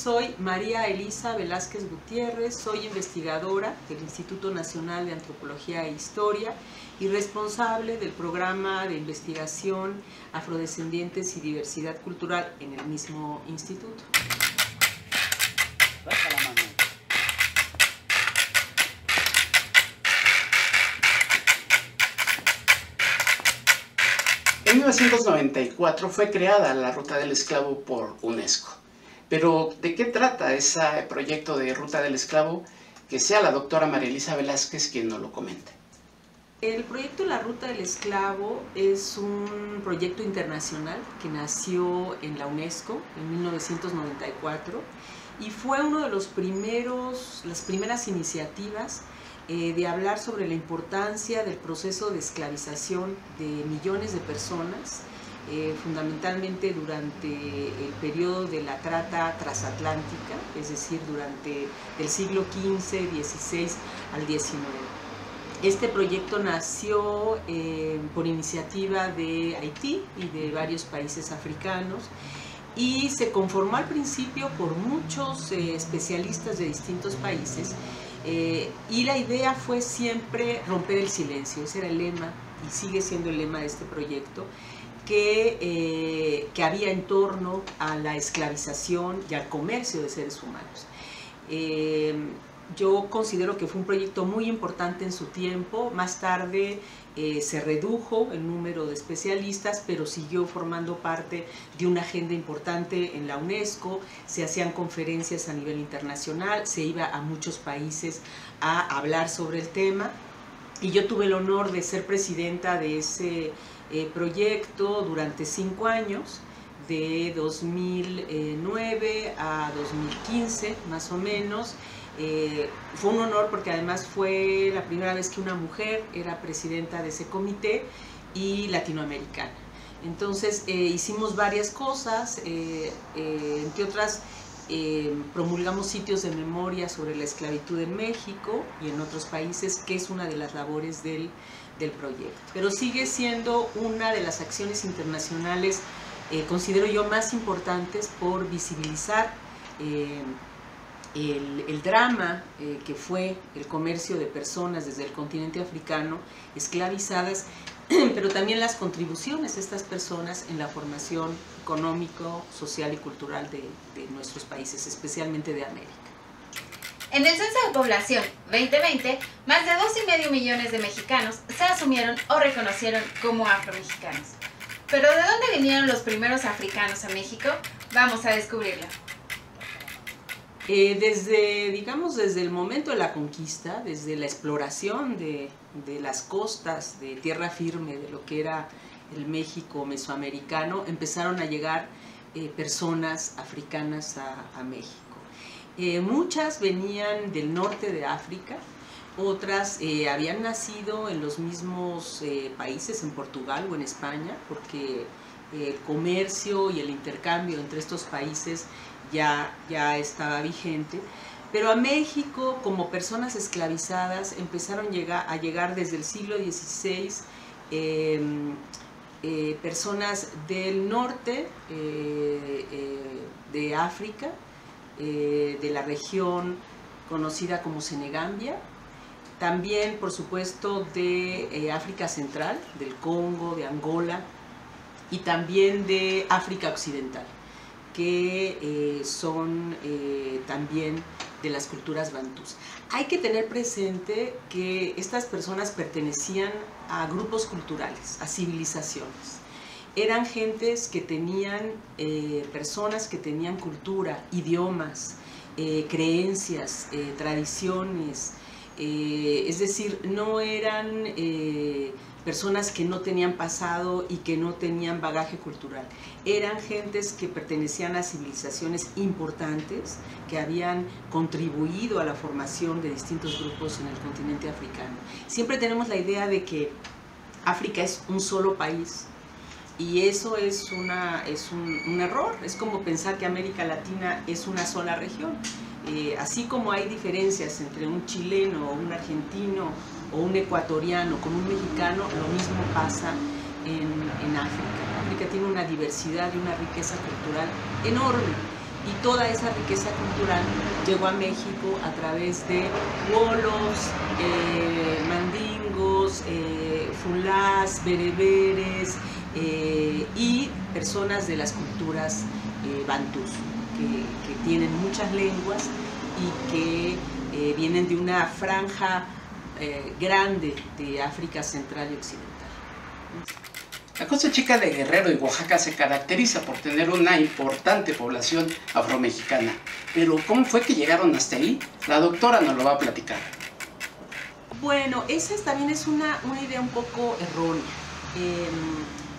soy María Elisa Velázquez Gutiérrez, soy investigadora del Instituto Nacional de Antropología e Historia y responsable del programa de investigación Afrodescendientes y Diversidad Cultural en el mismo instituto. En 1994 fue creada la Ruta del Esclavo por UNESCO. Pero, ¿de qué trata ese proyecto de Ruta del Esclavo? Que sea la doctora María Elisa Velázquez quien nos lo comente. El proyecto La Ruta del Esclavo es un proyecto internacional que nació en la UNESCO en 1994 y fue uno de las primeras iniciativas de hablar sobre la importancia del proceso de esclavización de millones de personas, fundamentalmente durante el periodo de la trata transatlántica, es decir, durante el siglo XV, XVI al XIX. Este proyecto nació por iniciativa de Haití y de varios países africanos y se conformó al principio por muchos especialistas de distintos países y la idea fue siempre romper el silencio. Ese era el lema y sigue siendo el lema de este proyecto que había en torno a la esclavización y al comercio de seres humanos. Yo considero que fue un proyecto muy importante en su tiempo. Más tarde se redujo el número de especialistas, pero siguió formando parte de una agenda importante en la UNESCO. Se hacían conferencias a nivel internacional, se iba a muchos países a hablar sobre el tema. Y yo tuve el honor de ser presidenta de ese proyecto durante 5 años, de 2009 a 2015 más o menos. Fue un honor porque además fue la primera vez que una mujer era presidenta de ese comité y latinoamericana. Entonces hicimos varias cosas, entre otras promulgamos sitios de memoria sobre la esclavitud en México y en otros países, que es una de las labores del proyecto. Pero sigue siendo una de las acciones internacionales, considero yo, más importantes por visibilizar el drama que fue el comercio de personas desde el continente africano esclavizadas, pero también las contribuciones de estas personas en la formación económico, social y cultural de nuestros países, especialmente de América. En el Censo de Población 2020, más de 2,5 millones de mexicanos se asumieron o reconocieron como afromexicanos. ¿Pero de dónde vinieron los primeros africanos a México? Vamos a descubrirlo. Desde el momento de la conquista, desde la exploración de las costas de tierra firme de lo que era el México mesoamericano, empezaron a llegar personas africanas a México. Muchas venían del norte de África, otras habían nacido en los mismos países, en Portugal o en España, porque el comercio y el intercambio entre estos países ya estaba vigente, pero a México, como personas esclavizadas, empezaron a llegar desde el siglo XVI personas del norte de África, de la región conocida como Senegambia, también, por supuesto, de África Central, del Congo, de Angola, y también de África Occidental, que son también de las culturas bantús. Hay que tener presente que estas personas pertenecían a grupos culturales, a civilizaciones. Eran gentes que tenían, personas que tenían cultura, idiomas, creencias, tradiciones, es decir, no eran personas que no tenían pasado y que no tenían bagaje cultural. Eran gentes que pertenecían a civilizaciones importantes, que habían contribuido a la formación de distintos grupos en el continente africano. Siempre tenemos la idea de que África es un solo país, y eso es un error. Es como pensar que América Latina es una sola región. Así como hay diferencias entre un chileno o un argentino o un ecuatoriano con un mexicano, lo mismo pasa en África. África tiene una diversidad y una riqueza cultural enorme, y toda esa riqueza cultural llegó a México a través de bolos, mandingos, fulás, bereberes y personas de las culturas bantús, que tienen muchas lenguas y que vienen de una franja grande de África Central y Occidental. La Costa Chica de Guerrero y Oaxaca se caracteriza por tener una importante población afromexicana. Pero ¿cómo fue que llegaron hasta ahí? La doctora nos lo va a platicar. Bueno, esa también es una idea un poco errónea.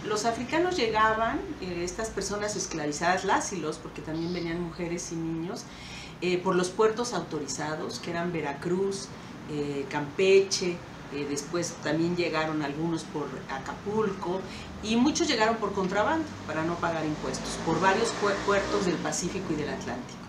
Los africanos llegaban, estas personas esclavizadas, las y los, porque también venían mujeres y niños, por los puertos autorizados, que eran Veracruz, Campeche, después también llegaron algunos por Acapulco y muchos llegaron por contrabando para no pagar impuestos, por varios puertos del Pacífico y del Atlántico.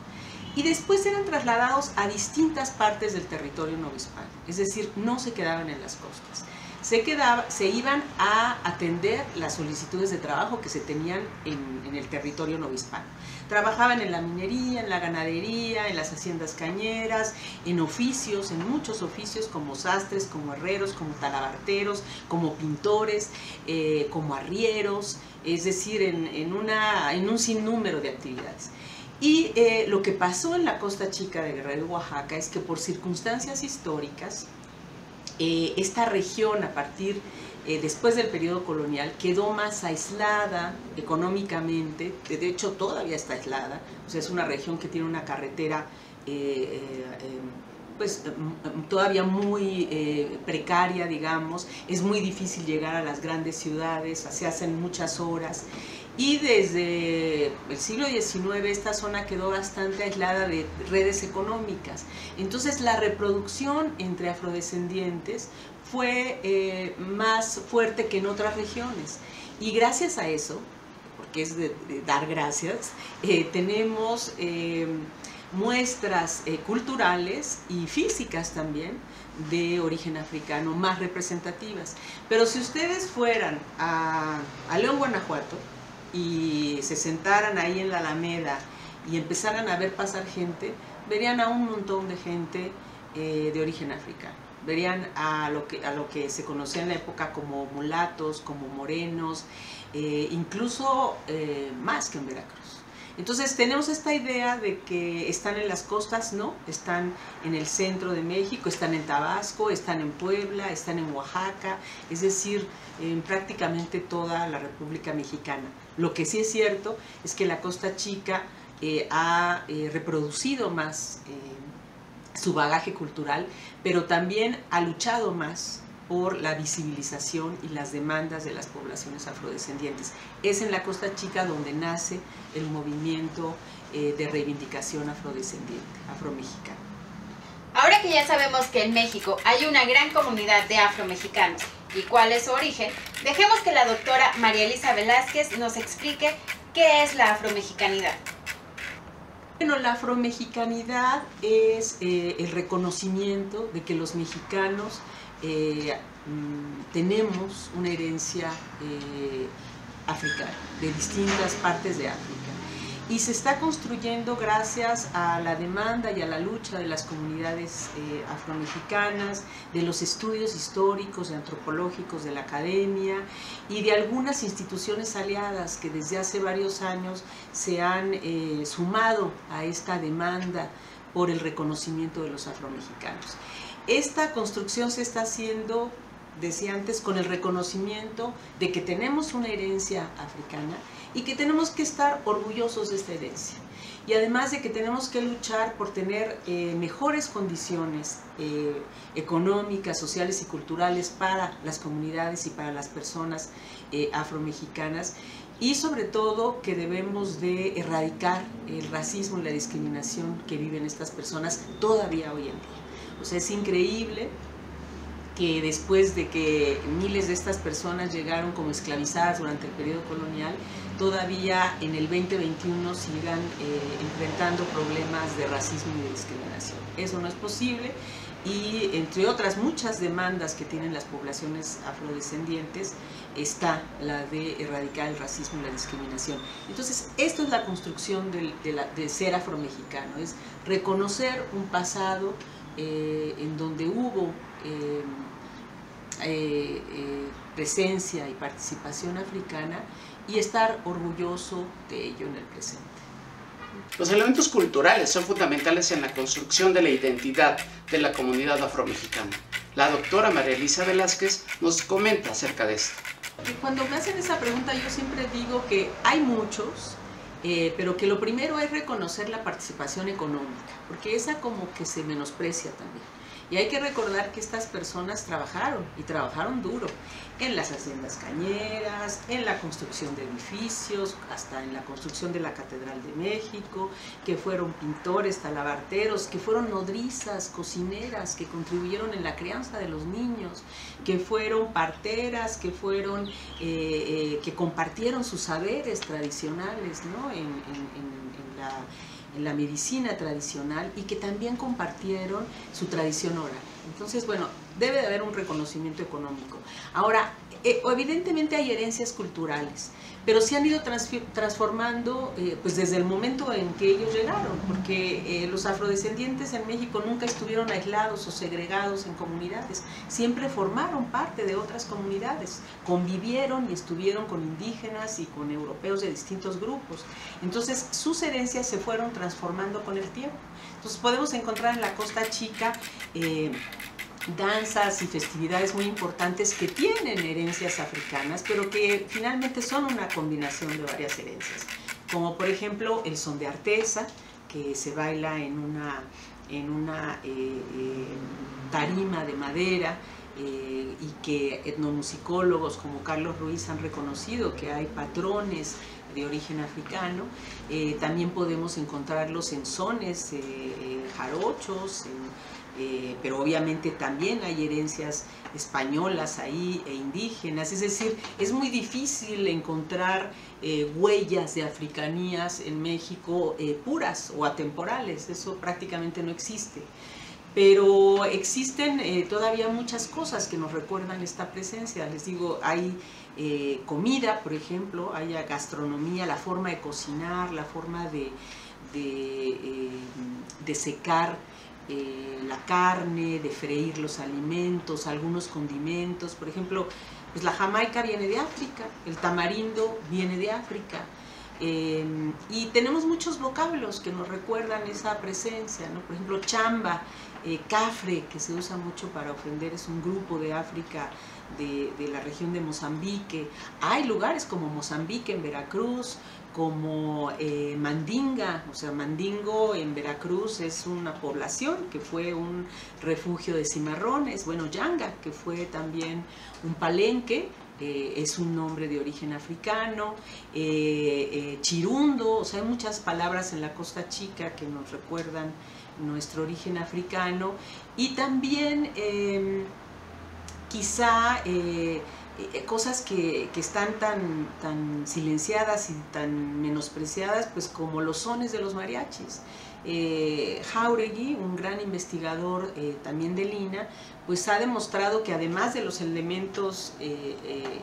Y después eran trasladados a distintas partes del territorio novohispano, es decir, no se quedaban en las costas. Se iban a atender las solicitudes de trabajo que se tenían en el territorio novohispano. Trabajaban en la minería, en la ganadería, en las haciendas cañeras, en oficios, en muchos oficios como sastres, como herreros, como talabarteros, como pintores, como arrieros, es decir, en un sinnúmero de actividades. Y lo que pasó en la Costa Chica de Guerrero y Oaxaca es que por circunstancias históricas, esta región a partir después del periodo colonial quedó más aislada económicamente, de hecho todavía está aislada, o sea, es una región que tiene una carretera pues todavía muy precaria, digamos, es muy difícil llegar a las grandes ciudades, se hacen muchas horas. Y desde el siglo XIX esta zona quedó bastante aislada de redes económicas. Entonces la reproducción entre afrodescendientes fue más fuerte que en otras regiones. Y gracias a eso, porque es de dar gracias, tenemos muestras culturales y físicas también de origen africano más representativas. Pero si ustedes fueran a León, Guanajuato, y se sentaran ahí en la Alameda y empezaran a ver pasar gente, verían a un montón de gente de origen africano. Verían a lo que se conocía en la época como mulatos, como morenos, incluso más que en Veracruz. Entonces tenemos esta idea de que están en las costas, no, están en el centro de México, están en Tabasco, están en Puebla, están en Oaxaca, es decir, en prácticamente toda la República Mexicana. Lo que sí es cierto es que la Costa Chica ha reproducido más su bagaje cultural, pero también ha luchado más por la visibilización y las demandas de las poblaciones afrodescendientes. Es en la Costa Chica donde nace el movimiento de reivindicación afrodescendiente, afromexicano. Ahora que ya sabemos que en México hay una gran comunidad de afromexicanos y cuál es su origen, dejemos que la doctora María Elisa Velázquez nos explique qué es la afromexicanidad. Bueno, la afromexicanidad es el reconocimiento de que los mexicanos tenemos una herencia africana, de distintas partes de África. Y se está construyendo gracias a la demanda y a la lucha de las comunidades afromexicanas, de los estudios históricos y antropológicos de la academia y de algunas instituciones aliadas que desde hace varios años se han sumado a esta demanda por el reconocimiento de los afromexicanos. Esta construcción se está haciendo, decía antes, con el reconocimiento de que tenemos una herencia africana y que tenemos que estar orgullosos de esta herencia. Y además de que tenemos que luchar por tener mejores condiciones económicas, sociales y culturales para las comunidades y para las personas afromexicanas, y sobre todo que debemos de erradicar el racismo y la discriminación que viven estas personas todavía hoy en día. O sea, es increíble que después de que miles de estas personas llegaron como esclavizadas durante el periodo colonial, todavía en el 2021 sigan enfrentando problemas de racismo y de discriminación. Eso no es posible, y entre otras muchas demandas que tienen las poblaciones afrodescendientes está la de erradicar el racismo y la discriminación. Entonces, esto es la construcción de ser afromexicano, es reconocer un pasado en donde hubo presencia y participación africana y estar orgulloso de ello en el presente. Los elementos culturales son fundamentales en la construcción de la identidad de la comunidad afromexicana. La doctora María Elisa Velázquez nos comenta acerca de esto. Cuando me hacen esa pregunta yo siempre digo que hay muchos, pero que lo primero es reconocer la participación económica, porque esa como que se menosprecia también. Y hay que recordar que estas personas trabajaron, y trabajaron duro, en las haciendas cañeras, en la construcción de edificios, hasta en la construcción de la Catedral de México, que fueron pintores, talabarteros, que fueron nodrizas, cocineras, que contribuyeron en la crianza de los niños, que fueron parteras, que fueron, que compartieron sus saberes tradicionales, ¿no? en la medicina tradicional, y que también compartieron su tradición oral. Entonces, bueno, debe de haber un reconocimiento económico. Ahora, evidentemente hay herencias culturales, pero se han ido transformando pues desde el momento en que ellos llegaron, porque los afrodescendientes en México nunca estuvieron aislados o segregados en comunidades, siempre formaron parte de otras comunidades, convivieron y estuvieron con indígenas y con europeos de distintos grupos. Entonces sus herencias se fueron transformando con el tiempo. Entonces podemos encontrar en la Costa Chica danzas y festividades muy importantes que tienen herencias africanas, pero que finalmente son una combinación de varias herencias, como por ejemplo el son de artesa, que se baila en una tarima de madera, y que etnomusicólogos como Carlos Ruiz han reconocido que hay patrones de origen africano. También podemos encontrarlos en sones jarochos, pero obviamente también hay herencias españolas ahí e indígenas, es decir, es muy difícil encontrar huellas de africanías en México puras o atemporales, eso prácticamente no existe. Pero existen todavía muchas cosas que nos recuerdan esta presencia. Les digo, hay comida, por ejemplo, hay gastronomía, la forma de cocinar, la forma de secar la carne, de freír los alimentos, algunos condimentos. Por ejemplo, pues la jamaica viene de África, el tamarindo viene de África. Y tenemos muchos vocablos que nos recuerdan esa presencia, ¿no? Por ejemplo, chamba, cafre, que se usa mucho para ofender, es un grupo de África, de la región de Mozambique. Hay lugares como Mozambique en Veracruz, como Mandinga, o sea, Mandingo en Veracruz es una población que fue un refugio de cimarrones. Bueno, Yanga, que fue también un palenque, es un nombre de origen africano. Chirundo, o sea, hay muchas palabras en la Costa Chica que nos recuerdan nuestro origen africano. Y también quizá cosas que están tan silenciadas y tan menospreciadas, pues como los sones de los mariachis. Jáuregui, un gran investigador también de Lina, pues ha demostrado que además de los elementos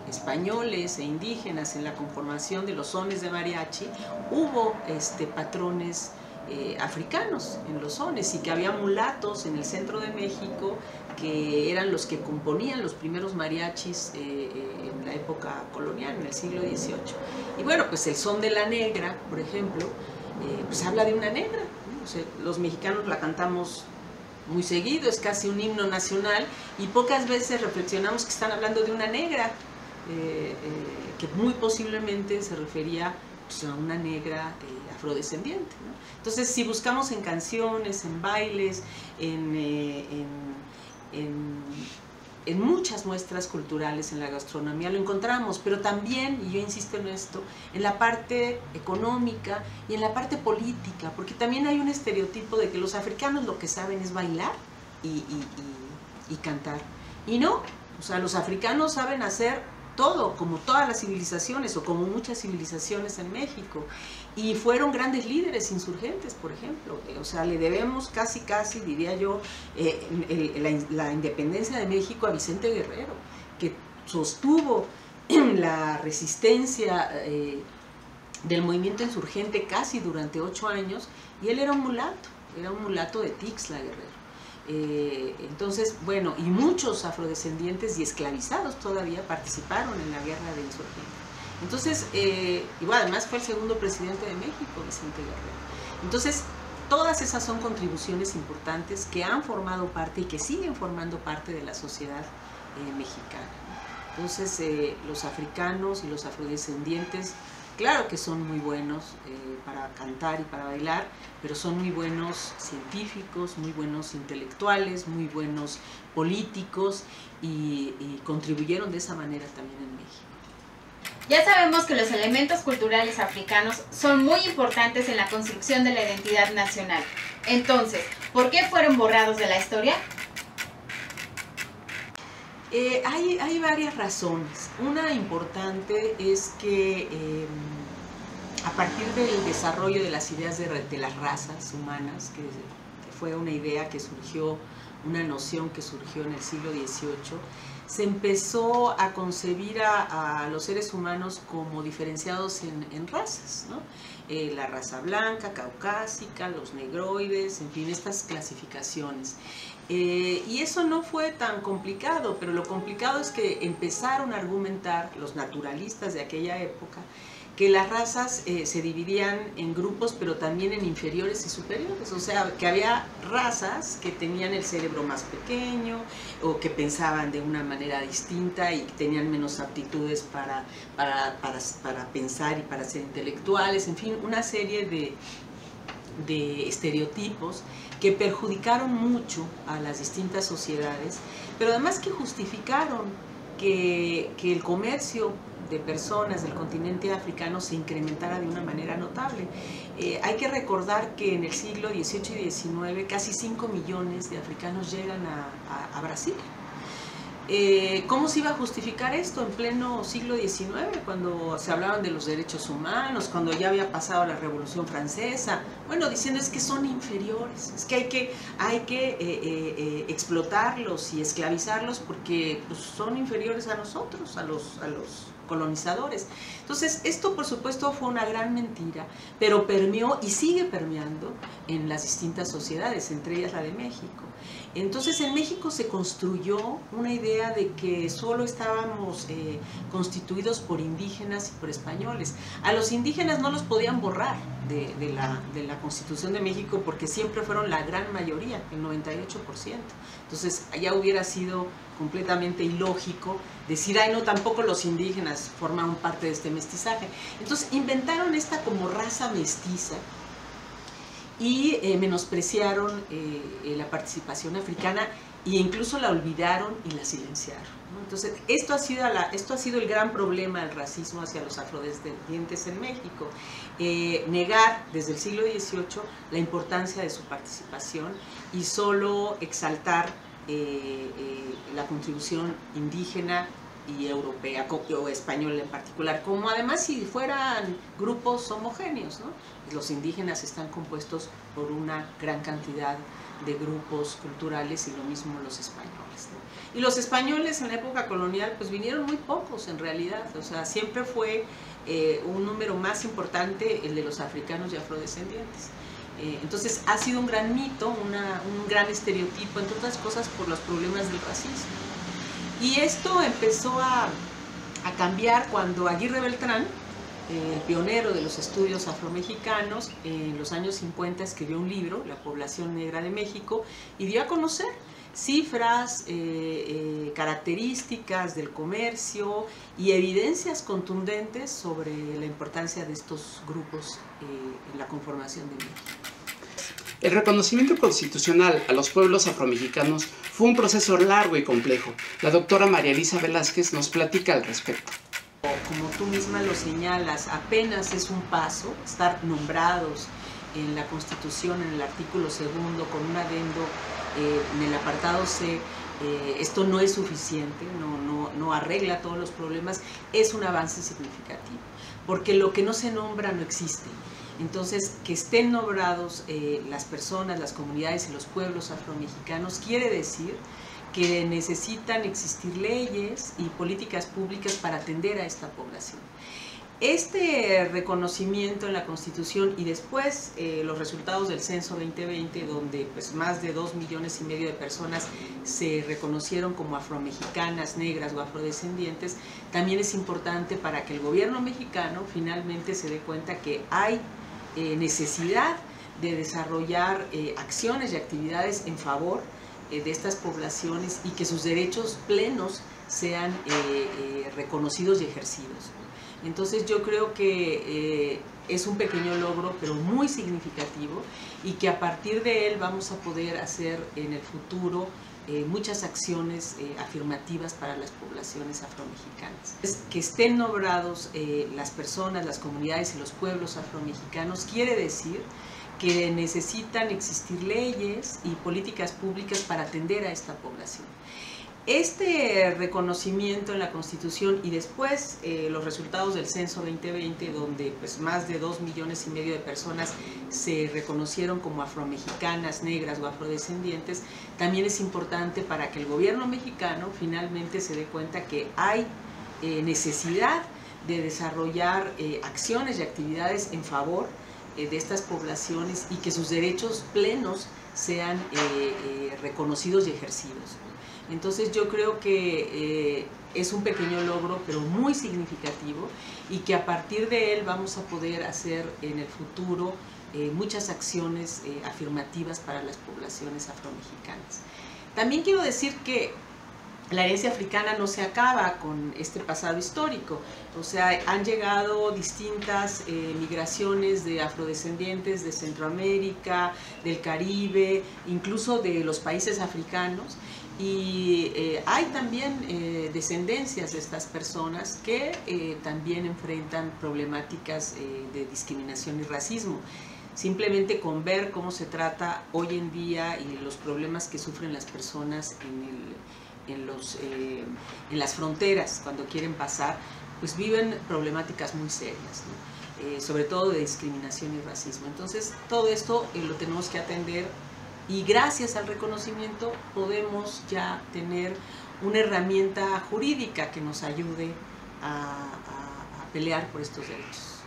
españoles e indígenas en la conformación de los sones de mariachi, hubo patrones africanos en los sones, y que había mulatos en el centro de México que eran los que componían los primeros mariachis en la época colonial, en el siglo XVIII. Y bueno, pues el son de la negra, por ejemplo, pues habla de una negra, ¿no? O sea, los mexicanos la cantamos muy seguido, es casi un himno nacional, y pocas veces reflexionamos que están hablando de una negra, que muy posiblemente se refería pues, a una negra afrodescendiente, ¿no? Entonces, si buscamos en canciones, en bailes, en muchas muestras culturales, en la gastronomía lo encontramos, pero también, y yo insisto en esto, en la parte económica y en la parte política, porque también hay un estereotipo de que los africanos lo que saben es bailar y cantar, y no, o sea, los africanos saben hacer todo, como todas las civilizaciones o como muchas civilizaciones en México, y fueron grandes líderes insurgentes, por ejemplo. O sea, le debemos casi, diría yo, la independencia de México a Vicente Guerrero, que sostuvo la resistencia del movimiento insurgente casi durante 8 años, y él era un mulato de Tixla, Guerrero. Entonces, bueno, y muchos afrodescendientes y esclavizados todavía participaron en la guerra de insurgentes. Entonces, igual además fue el segundo presidente de México, Vicente Guerrero. Entonces, todas esas son contribuciones importantes que han formado parte y que siguen formando parte de la sociedad mexicana. Entonces, los africanos y los afrodescendientes, claro que son muy buenos para cantar y para bailar, pero son muy buenos científicos, muy buenos intelectuales, muy buenos políticos y contribuyeron de esa manera también en México. Ya sabemos que los elementos culturales africanos son muy importantes en la construcción de la identidad nacional. Entonces, ¿por qué fueron borrados de la historia? Hay varias razones. Una importante es que a partir del desarrollo de las ideas de las razas humanas, que fue una idea que surgió, una noción que surgió en el siglo XVIII, se empezó a concebir a los seres humanos como diferenciados en razas, ¿no? La raza blanca, caucásica, los negroides, en fin, estas clasificaciones. Y eso no fue tan complicado, pero lo complicado es que empezaron a argumentar los naturalistas de aquella época que las razas se dividían en grupos, pero también en inferiores y superiores. O sea, que había razas que tenían el cerebro más pequeño o que pensaban de una manera distinta y tenían menos aptitudes para pensar y para ser intelectuales. En fin, una serie de estereotipos que perjudicaron mucho a las distintas sociedades, pero además que justificaron que el comercio de personas del continente africano se incrementara de una manera notable. Hay que recordar que en el siglo XVIII y XIX casi 5 millones de africanos llegan a Brasil. ¿Cómo se iba a justificar esto en pleno siglo XIX, cuando se hablaban de los derechos humanos, cuando ya había pasado la Revolución Francesa? Bueno, diciendo es que son inferiores, es que hay que explotarlos y esclavizarlos porque pues, son inferiores a nosotros, a los colonizadores. Entonces, esto por supuesto fue una gran mentira, pero permeó y sigue permeando en las distintas sociedades, entre ellas la de México. Entonces, en México se construyó una idea de que solo estábamos constituidos por indígenas y por españoles. A los indígenas no los podían borrar de la Constitución de México porque siempre fueron la gran mayoría, el 98%. Entonces, ya hubiera sido completamente ilógico decir, ay no, tampoco los indígenas formaron parte de este mestizaje. Entonces, inventaron esta como raza mestiza y menospreciaron la participación africana e incluso la olvidaron y la silenciaron, ¿no? Entonces, esto ha sido el gran problema del racismo hacia los afrodescendientes en México. Negar desde el siglo XVIII la importancia de su participación y solo exaltar la contribución indígena y europea o española en particular, como además si fueran grupos homogéneos, ¿no? Los indígenas están compuestos por una gran cantidad de grupos culturales y lo mismo los españoles, ¿no? Y los españoles en la época colonial pues vinieron muy pocos en realidad, o sea, siempre fue un número más importante el de los africanos y afrodescendientes. Entonces ha sido un gran mito, un gran estereotipo, entre otras cosas por los problemas del racismo. Y esto empezó a cambiar cuando Aguirre Beltrán, el pionero de los estudios afromexicanos, en los años 50 escribió un libro, La población negra de México, y dio a conocer cifras, características del comercio y evidencias contundentes sobre la importancia de estos grupos en la conformación de México. El reconocimiento constitucional a los pueblos afromexicanos fue un proceso largo y complejo. La doctora María Elisa Velázquez nos platica al respecto. Como tú misma lo señalas, apenas es un paso estar nombrados en la Constitución, en el artículo 2, con un adendo en el apartado C, Esto no es suficiente, no arregla todos los problemas, es un avance significativo, porque lo que no se nombra no existe. Entonces, que estén nombrados las personas, las comunidades y los pueblos afromexicanos quiere decir que necesitan existir leyes y políticas públicas para atender a esta población. Este reconocimiento en la Constitución y después los resultados del Censo 2020, donde pues, más de 2,5 millones de personas se reconocieron como afromexicanas, negras o afrodescendientes, también es importante para que el gobierno mexicano finalmente se dé cuenta que hay necesidad de desarrollar acciones y actividades en favor de estas poblaciones y que sus derechos plenos sean reconocidos y ejercidos. Entonces yo creo que es un pequeño logro, pero muy significativo, y que a partir de él vamos a poder hacer en el futuro muchas acciones afirmativas para las poblaciones afromexicanas. Que estén nombrados las personas, las comunidades y los pueblos afromexicanos quiere decir que necesitan existir leyes y políticas públicas para atender a esta población. Este reconocimiento en la Constitución y después los resultados del Censo 2020, donde pues, más de 2,5 millones de personas se reconocieron como afromexicanas, negras o afrodescendientes, también es importante para que el gobierno mexicano finalmente se dé cuenta que hay necesidad de desarrollar acciones y actividades en favor de estas poblaciones y que sus derechos plenos sean reconocidos y ejercidos. Entonces yo creo que es un pequeño logro, pero muy significativo, y que a partir de él vamos a poder hacer en el futuro muchas acciones afirmativas para las poblaciones afromexicanas. También quiero decir que la herencia africana no se acaba con este pasado histórico, o sea, han llegado distintas migraciones de afrodescendientes de Centroamérica, del Caribe, incluso de los países africanos, y hay también descendencias de estas personas que también enfrentan problemáticas de discriminación y racismo. Simplemente con ver cómo se trata hoy en día y los problemas que sufren las personas en las fronteras cuando quieren pasar, pues viven problemáticas muy serias, ¿no? Sobre todo de discriminación y racismo. Entonces todo esto lo tenemos que atender, y gracias al reconocimiento podemos ya tener una herramienta jurídica que nos ayude a pelear por estos derechos.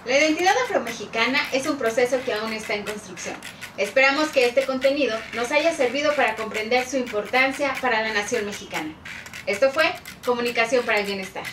La identidad afromexicana es un proceso que aún está en construcción. Esperamos que este contenido nos haya servido para comprender su importancia para la nación mexicana. Esto fue Comunicación para el Bienestar.